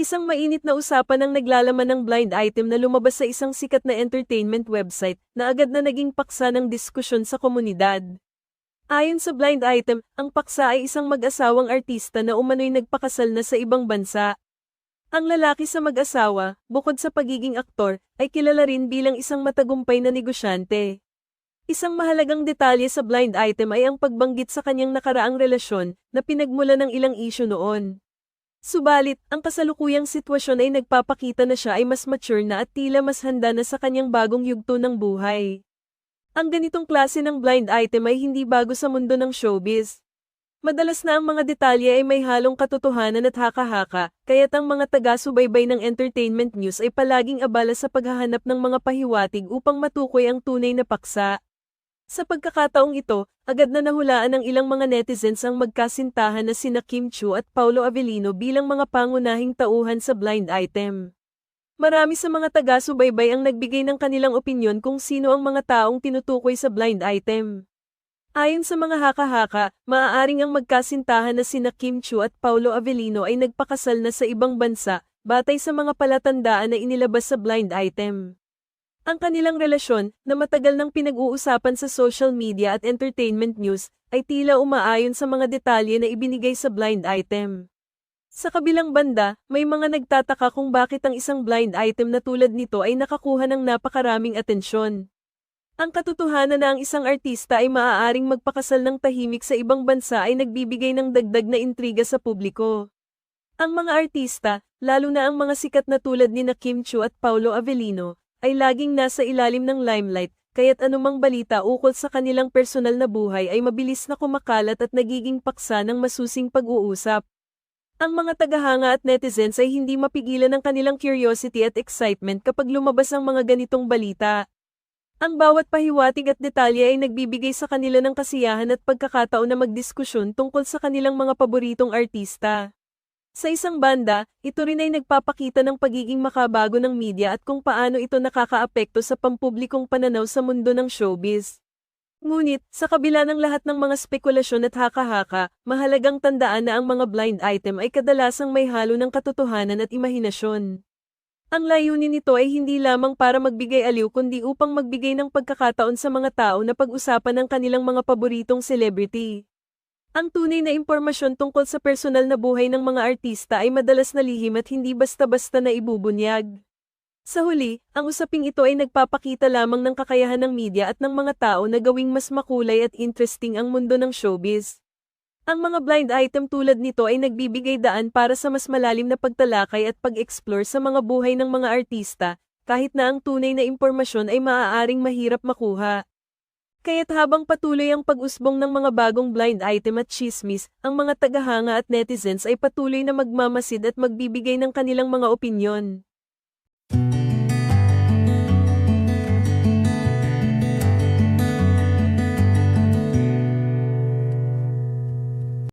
Isang mainit na usapan ang naglalaman ng blind item na lumabas sa isang sikat na entertainment website na agad na naging paksa ng diskusyon sa komunidad. Ayon sa blind item, ang paksa ay isang mag-asawang artista na umano'y nagpakasal na sa ibang bansa. Ang lalaki sa mag-asawa, bukod sa pagiging aktor, ay kilala rin bilang isang matagumpay na negosyante. Isang mahalagang detalye sa blind item ay ang pagbanggit sa kanyang nakaraang relasyon na pinagmula ng ilang issue noon. Subalit, ang kasalukuyang sitwasyon ay nagpapakita na siya ay mas mature na at tila mas handa na sa kanyang bagong yugto ng buhay. Ang ganitong klase ng blind item ay hindi bago sa mundo ng showbiz. Madalas na ang mga detalye ay may halong katotohanan at haka-haka, kaya't ang mga taga-subaybay ng entertainment news ay palaging abala sa paghahanap ng mga pahiwatig upang matukoy ang tunay na paksa. Sa pagkakataong ito, agad na nahulaan ng ilang mga netizens ang magkasintahan na sina Kim Chiu at Paulo Avellino bilang mga pangunahing tauhan sa blind item. Marami sa mga taga-subaybay ang nagbigay ng kanilang opinyon kung sino ang mga taong tinutukoy sa blind item. Ayon sa mga haka-haka, maaaring ang magkasintahan na sina Kim Chiu at Paulo Avellino ay nagpakasal na sa ibang bansa, batay sa mga palatandaan na inilabas sa blind item. Ang kanilang relasyon, na matagal nang pinag-uusapan sa social media at entertainment news, ay tila umaayon sa mga detalye na ibinigay sa blind item. Sa kabilang banda, may mga nagtataka kung bakit ang isang blind item na tulad nito ay nakakuha ng napakaraming atensyon. Ang katotohanan na ang isang artista ay maaaring magpakasal ng tahimik sa ibang bansa ay nagbibigay ng dagdag na intriga sa publiko. Ang mga artista, lalo na ang mga sikat na tulad ni Kim Chiu at Paulo Avellino, ay laging nasa ilalim ng limelight, kaya't anumang balita ukol sa kanilang personal na buhay ay mabilis na kumakalat at nagiging paksa ng masusing pag-uusap. Ang mga tagahanga at netizens ay hindi mapigilan ng kanilang curiosity at excitement kapag lumabas ang mga ganitong balita. Ang bawat pahiwatig at detalye ay nagbibigay sa kanila ng kasiyahan at pagkakataon na magdiskusyon tungkol sa kanilang mga paboritong artista. Sa isang banda, ito rin ay nagpapakita ng pagiging makabago ng media at kung paano ito nakakaapekto sa pampublikong pananaw sa mundo ng showbiz. Ngunit, sa kabila ng lahat ng mga spekulasyon at haka-haka, mahalagang tandaan na ang mga blind item ay kadalasang may halo ng katotohanan at imahinasyon. Ang layunin nito ay hindi lamang para magbigay aliw kundi upang magbigay ng pagkakataon sa mga tao na pag-usapan ang kanilang mga paboritong celebrity. Ang tunay na impormasyon tungkol sa personal na buhay ng mga artista ay madalas na lihim at hindi basta-basta na ibubunyag. Sa huli, ang usaping ito ay nagpapakita lamang ng kakayahan ng media at ng mga tao na gawing mas makulay at interesting ang mundo ng showbiz. Ang mga blind item tulad nito ay nagbibigay daan para sa mas malalim na pagtalakay at pag-explore sa mga buhay ng mga artista, kahit na ang tunay na impormasyon ay maaaring mahirap makuha. Kaya't habang patuloy ang pag-usbong ng mga bagong blind item at chismis, ang mga tagahanga at netizens ay patuloy na magmamasid at magbibigay ng kanilang mga opinyon.